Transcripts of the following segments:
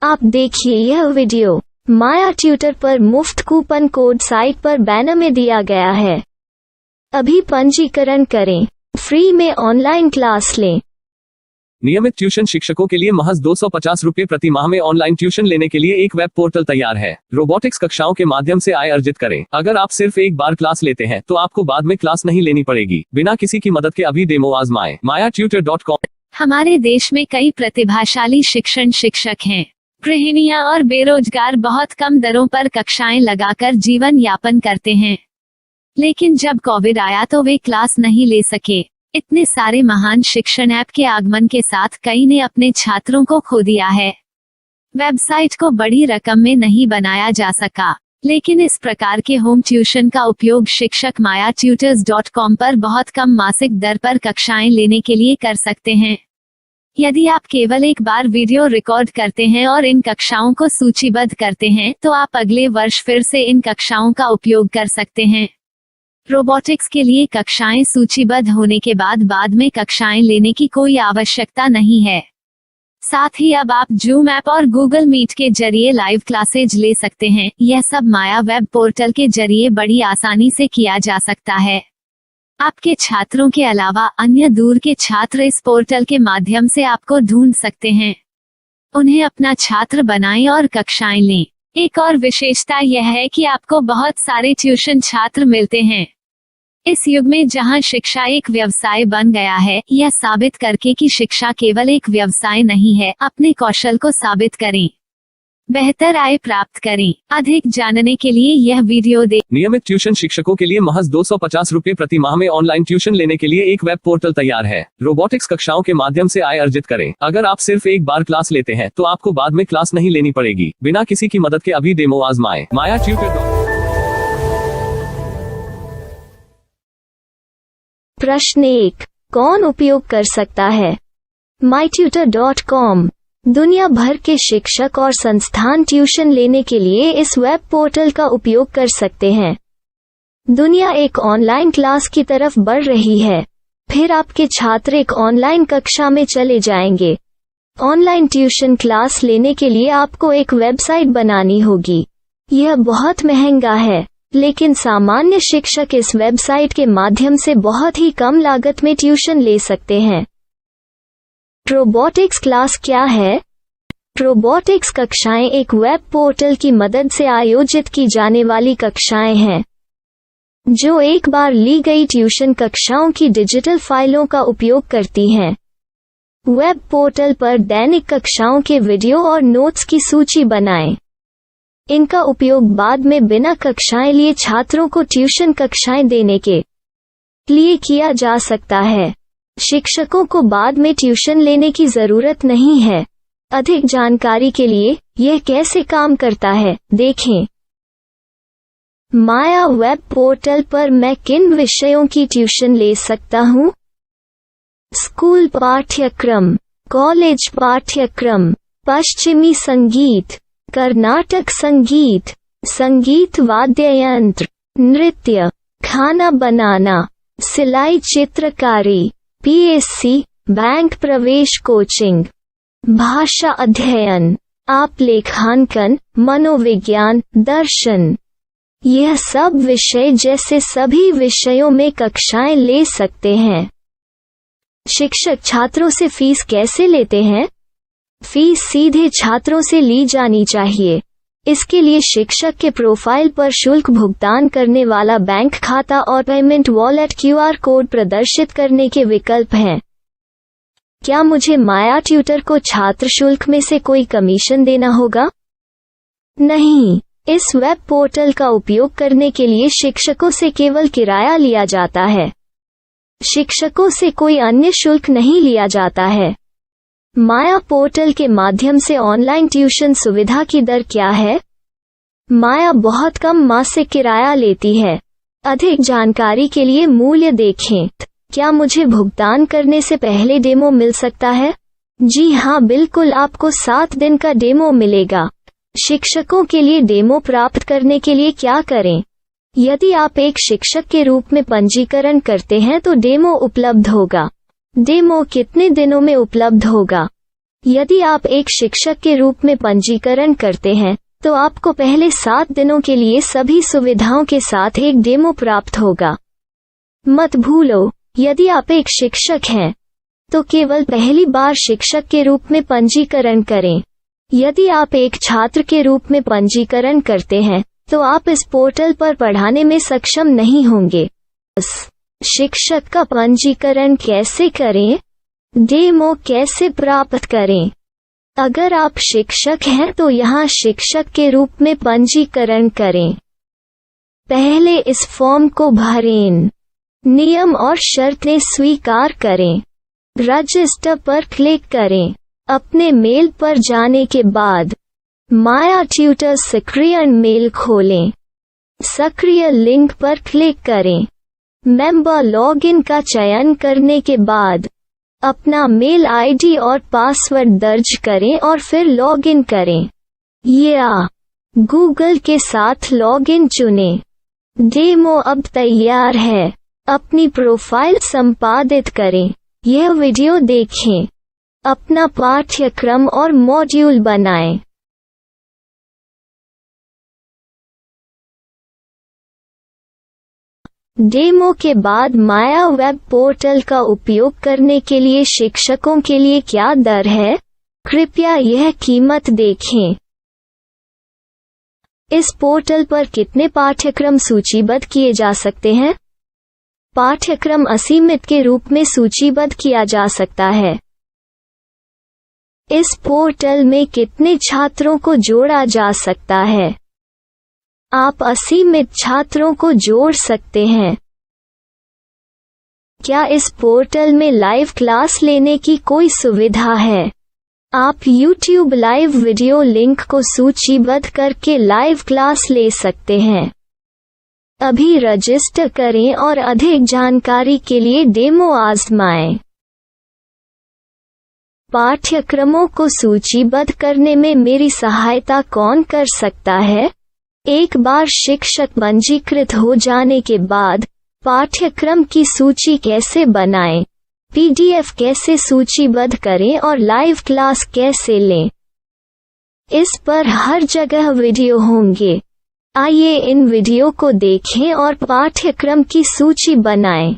आप देखिए यह वीडियो माया ट्यूटर पर मुफ्त कूपन कोड साइट पर बैनर में दिया गया है। अभी पंजीकरण करें, फ्री में ऑनलाइन क्लास लें। नियमित ट्यूशन शिक्षकों के लिए महज 250 रुपये प्रति माह में ऑनलाइन ट्यूशन लेने के लिए एक वेब पोर्टल तैयार है। रोबोटिक्स कक्षाओं के माध्यम से आय अर्जित करें। अगर आप सिर्फ एक बार क्लास लेते हैं तो आपको बाद में क्लास नहीं लेनी पड़ेगी। बिना किसी की मदद के अभी डेमो आजमाएं। mayatutor.com। हमारे देश में कई प्रतिभाशाली शिक्षक हैं। गृहिणियां और बेरोजगार बहुत कम दरों पर कक्षाएं लगाकर जीवन यापन करते हैं, लेकिन जब कोविड आया तो वे क्लास नहीं ले सके। इतने सारे महान शिक्षण ऐप के आगमन के साथ कई ने अपने छात्रों को खो दिया है। वेबसाइट को बड़ी रकम में नहीं बनाया जा सका, लेकिन इस प्रकार के होम ट्यूशन का उपयोग शिक्षक mayaTutors.com पर बहुत कम मासिक दर पर कक्षाएं लेने के लिए कर सकते हैं। यदि आप केवल एक बार वीडियो रिकॉर्ड करते हैं और इन कक्षाओं को सूचीबद्ध करते हैं तो आप अगले वर्ष फिर से इन कक्षाओं का उपयोग कर सकते हैं। रोबोटिक्स के लिए कक्षाएं सूचीबद्ध होने के बाद में कक्षाएं लेने की कोई आवश्यकता नहीं है। साथ ही अब आप जूम ऐप और गूगल मीट के जरिए लाइव क्लासेज ले सकते हैं। यह सब माया वेब पोर्टल के जरिए बड़ी आसानी से किया जा सकता है। आपके छात्रों के अलावा अन्य दूर के छात्र इस पोर्टल के माध्यम से आपको ढूंढ सकते हैं। उन्हें अपना छात्र बनाएं और कक्षाएं लें। एक और विशेषता यह है कि आपको बहुत सारे ट्यूशन छात्र मिलते हैं। इस युग में जहां शिक्षा एक व्यवसाय बन गया है, यह साबित करके कि शिक्षा केवल एक व्यवसाय नहीं है, अपने कौशल को साबित करें, बेहतर आय प्राप्त करें। अधिक जानने के लिए यह वीडियो देखें। नियमित ट्यूशन शिक्षकों के लिए महज 250 रुपये प्रति माह में ऑनलाइन ट्यूशन लेने के लिए एक वेब पोर्टल तैयार है। रोबोटिक्स कक्षाओं के माध्यम से आय अर्जित करें। अगर आप सिर्फ एक बार क्लास लेते हैं तो आपको बाद में क्लास नहीं लेनी पड़ेगी। बिना किसी की मदद के अभी डेमो आजमाएं। mayaTutor। प्रश्न 1, कौन उपयोग कर सकता है? mytutor.com। दुनिया भर के शिक्षक और संस्थान ट्यूशन लेने के लिए इस वेब पोर्टल का उपयोग कर सकते हैं। दुनिया एक ऑनलाइन क्लास की तरफ बढ़ रही है। फिर आपके छात्र एक ऑनलाइन कक्षा में चले जाएंगे। ऑनलाइन ट्यूशन क्लास लेने के लिए आपको एक वेबसाइट बनानी होगी। यह बहुत महंगा है, लेकिन सामान्य शिक्षक इस वेबसाइट के माध्यम से बहुत ही कम लागत में ट्यूशन ले सकते हैं। रोबोटिक्स क्लास क्या है? रोबोटिक्स कक्षाएं एक वेब पोर्टल की मदद से आयोजित की जाने वाली कक्षाएं हैं, जो एक बार ली गई ट्यूशन कक्षाओं की डिजिटल फाइलों का उपयोग करती हैं। वेब पोर्टल पर दैनिक कक्षाओं के वीडियो और नोट्स की सूची बनाएं। इनका उपयोग बाद में बिना कक्षाएं लिए छात्रों को ट्यूशन कक्षाएं देने के लिए किया जा सकता है। शिक्षकों को बाद में ट्यूशन लेने की जरूरत नहीं है। अधिक जानकारी के लिए यह कैसे काम करता है देखें। माया वेब पोर्टल पर मैं किन विषयों की ट्यूशन ले सकता हूँ? स्कूल पाठ्यक्रम, कॉलेज पाठ्यक्रम, पश्चिमी संगीत, कर्नाटक संगीत, संगीत वाद्य यंत्र, नृत्य, खाना बनाना, सिलाई चित्रकारी, PSC, बैंक प्रवेश कोचिंग, भाषा अध्ययन, आप लेखांकन, मनोविज्ञान, दर्शन। यह सब विषय जैसे सभी विषयों में कक्षाएं ले सकते हैं। शिक्षक छात्रों से फीस कैसे लेते हैं? फीस सीधे छात्रों से ली जानी चाहिए। इसके लिए शिक्षक के प्रोफाइल पर शुल्क भुगतान करने वाला बैंक खाता और पेमेंट वॉलेट QR कोड प्रदर्शित करने के विकल्प हैं। क्या मुझे माया ट्यूटर को छात्र शुल्क में से कोई कमीशन देना होगा? नहीं, इस वेब पोर्टल का उपयोग करने के लिए शिक्षकों से केवल किराया लिया जाता है। शिक्षकों से कोई अन्य शुल्क नहीं लिया जाता है। माया पोर्टल के माध्यम से ऑनलाइन ट्यूशन सुविधा की दर क्या है? माया बहुत कम मासिक किराया लेती है। अधिक जानकारी के लिए मूल्य देखें। क्या मुझे भुगतान करने से पहले डेमो मिल सकता है? जी हाँ, बिल्कुल, आपको 7 दिन का डेमो मिलेगा। शिक्षकों के लिए डेमो प्राप्त करने के लिए क्या करें? यदि आप एक शिक्षक के रूप में पंजीकरण करते हैं तो डेमो उपलब्ध होगा। डेमो कितने दिनों में उपलब्ध होगा? यदि आप एक शिक्षक के रूप में पंजीकरण करते हैं तो आपको पहले 7 दिनों के लिए सभी सुविधाओं के साथ एक डेमो प्राप्त होगा। मत भूलो, यदि आप एक शिक्षक हैं तो केवल पहली बार शिक्षक के रूप में पंजीकरण करें। यदि आप एक छात्र के रूप में पंजीकरण करते हैं तो आप इस पोर्टल पर पढ़ाने में सक्षम नहीं होंगे। शिक्षक का पंजीकरण कैसे करें? डेमो कैसे प्राप्त करें? अगर आप शिक्षक हैं तो यहाँ शिक्षक के रूप में पंजीकरण करें। पहले इस फॉर्म को भरें। नियम और शर्तें स्वीकार करें। रजिस्टर पर क्लिक करें। अपने मेल पर जाने के बाद माया ट्यूटर सक्रिय मेल खोलें। सक्रिय लिंक पर क्लिक करें। मेंबर लॉगिन का चयन करने के बाद अपना मेल आईडी और पासवर्ड दर्ज करें और फिर लॉगिन करें या गूगल के साथ लॉगिन चुनें। डेमो अब तैयार है। अपनी प्रोफाइल संपादित करें। यह वीडियो देखें। अपना पाठ्यक्रम और मॉड्यूल बनाएं। डेमो के बाद माया वेब पोर्टल का उपयोग करने के लिए शिक्षकों के लिए क्या दर है? कृपया यह कीमत देखें। इस पोर्टल पर कितने पाठ्यक्रम सूचीबद्ध किए जा सकते हैं? पाठ्यक्रम असीमित के रूप में सूचीबद्ध किया जा सकता है। इस पोर्टल में कितने छात्रों को जोड़ा जा सकता है? आप असीमित छात्रों को जोड़ सकते हैं। क्या इस पोर्टल में लाइव क्लास लेने की कोई सुविधा है? आप YouTube लाइव वीडियो लिंक को सूचीबद्ध करके लाइव क्लास ले सकते हैं। अभी रजिस्टर करें और अधिक जानकारी के लिए डेमो आजमाएं। पाठ्यक्रमों को सूचीबद्ध करने में मेरी सहायता कौन कर सकता है? एक बार शिक्षक पंजीकृत हो जाने के बाद पाठ्यक्रम की सूची कैसे बनाएं, PDF कैसे सूचीबद्ध करें और लाइव क्लास कैसे लें, इस पर हर जगह वीडियो होंगे। आइए इन वीडियो को देखें और पाठ्यक्रम की सूची बनाएं।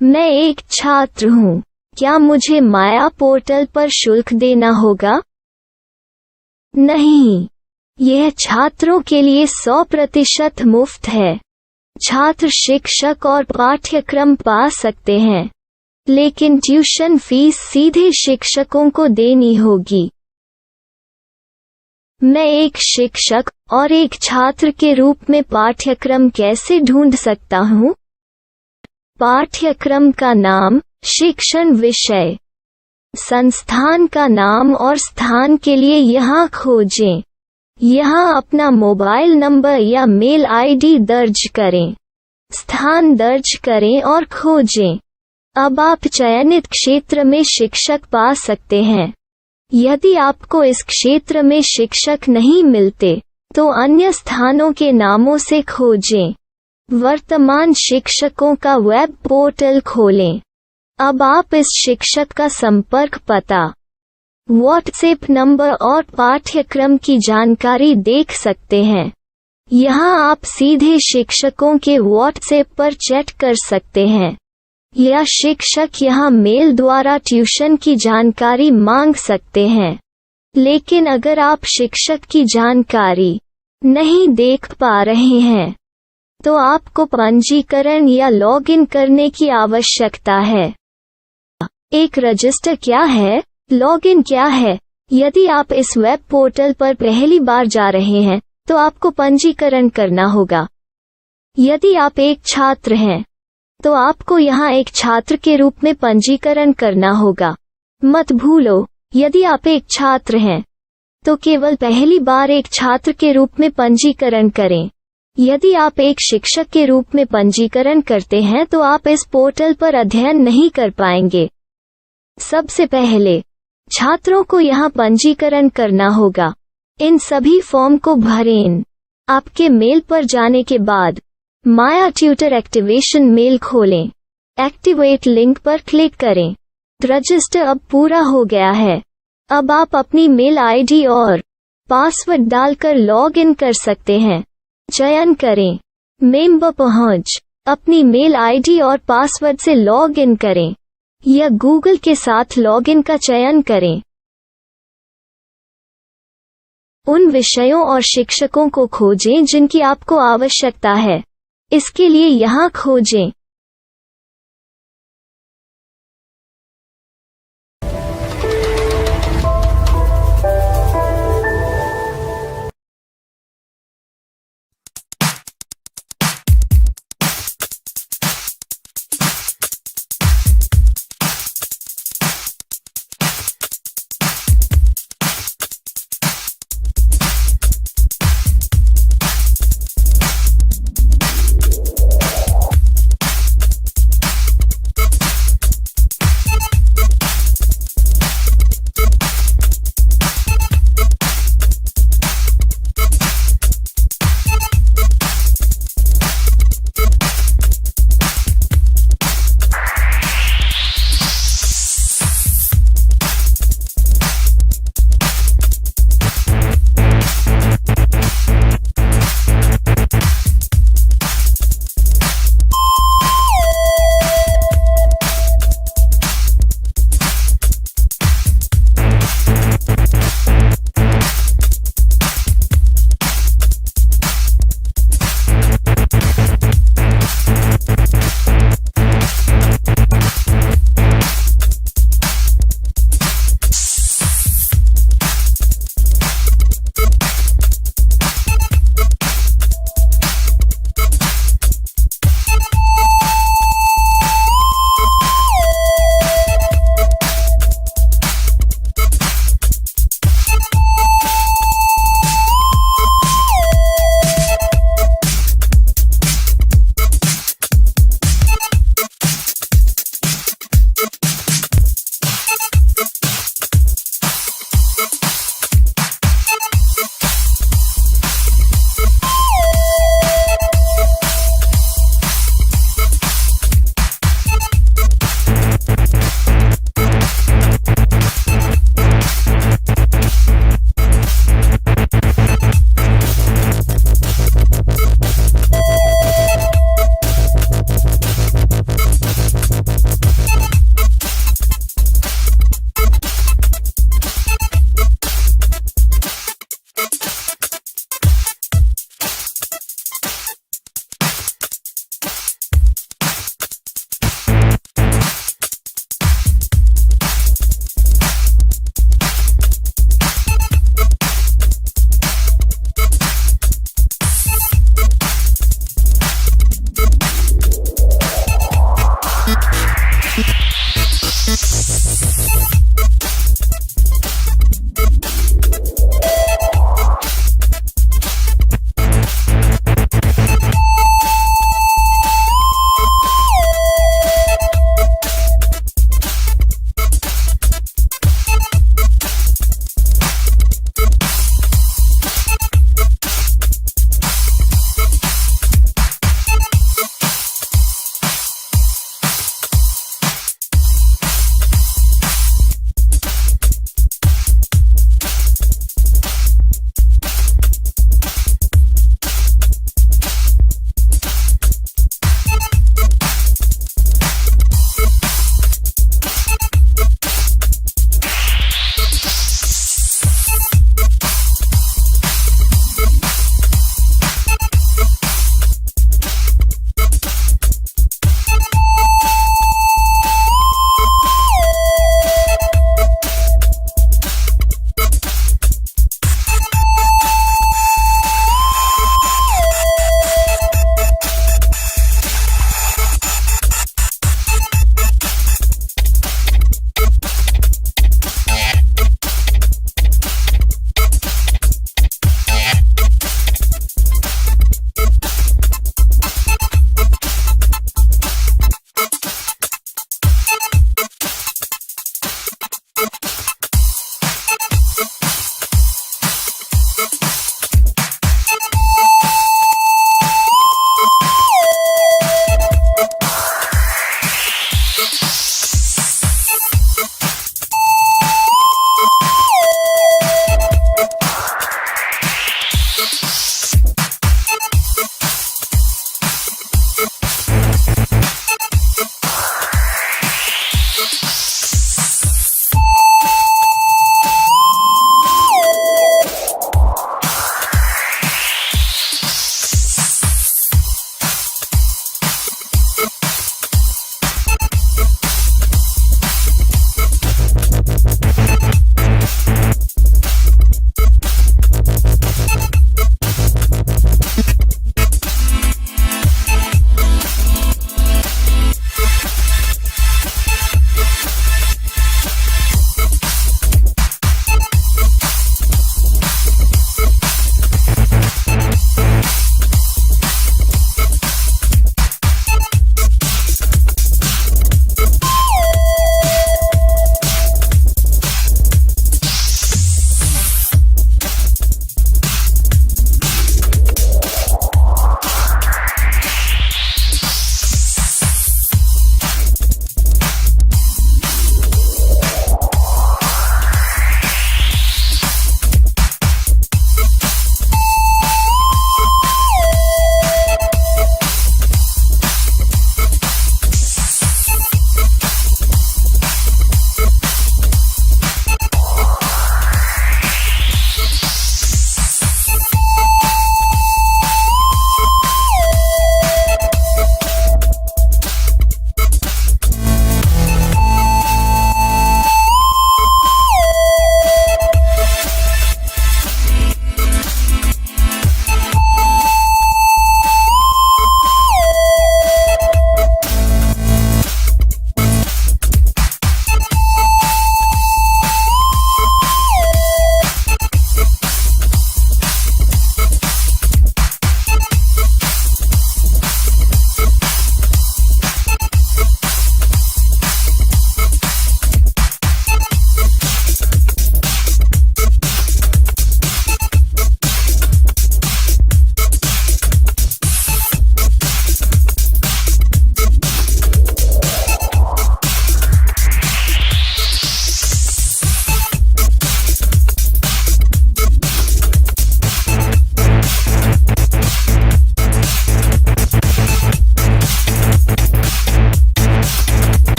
मैं एक छात्र हूँ। क्या मुझे माया पोर्टल पर शुल्क देना होगा? नहीं, यह छात्रों के लिए 100% मुफ्त है। छात्र शिक्षक और पाठ्यक्रम पा सकते हैं, लेकिन ट्यूशन फीस सीधे शिक्षकों को देनी होगी। मैं एक शिक्षक और एक छात्र के रूप में पाठ्यक्रम कैसे ढूंढ सकता हूँ? पाठ्यक्रम का नाम, शिक्षण विषय, संस्थान का नाम और स्थान के लिए यहाँ खोजें। यहाँ अपना मोबाइल नंबर या मेल आईडी दर्ज करें। स्थान दर्ज करें और खोजें। अब आप चयनित क्षेत्र में शिक्षक पा सकते हैं। यदि आपको इस क्षेत्र में शिक्षक नहीं मिलते तो अन्य स्थानों के नामों से खोजें। वर्तमान शिक्षकों का वेब पोर्टल खोलें। अब आप इस शिक्षक का संपर्क पता, व्हाट्सएप नंबर और पाठ्यक्रम की जानकारी देख सकते हैं। यहाँ आप सीधे शिक्षकों के व्हाट्सएप पर चैट कर सकते हैं या शिक्षक यहाँ मेल द्वारा ट्यूशन की जानकारी मांग सकते हैं। लेकिन अगर आप शिक्षक की जानकारी नहीं देख पा रहे हैं तो आपको पंजीकरण या लॉगिन करने की आवश्यकता है। एक रजिस्टर क्या है? लॉगिन क्या है? यदि आप इस वेब पोर्टल पर पहली बार जा रहे हैं तो आपको पंजीकरण करना होगा। यदि आप एक छात्र हैं तो आपको यहाँ एक छात्र के रूप में पंजीकरण करना होगा। मत भूलो, यदि आप एक छात्र हैं तो केवल पहली बार एक छात्र के रूप में पंजीकरण करें। यदि आप एक शिक्षक के रूप में पंजीकरण करते हैं तो आप इस पोर्टल पर अध्ययन नहीं कर पाएंगे। सबसे पहले छात्रों को यहाँ पंजीकरण करना होगा। इन सभी फॉर्म को भरें। आपके मेल पर जाने के बाद माया ट्यूटर एक्टिवेशन मेल खोलें। एक्टिवेट लिंक पर क्लिक करें। रजिस्टर अब पूरा हो गया है। अब आप अपनी मेल आईडी और पासवर्ड डालकर लॉग इन कर सकते हैं। चयन करें मेंबर पहुंच। अपनी मेल आईडी और पासवर्ड से लॉग इन करें या गूगल के साथ लॉग इन का चयन करें। उन विषयों और शिक्षकों को खोजें जिनकी आपको आवश्यकता है। इसके लिए यहाँ खोजें।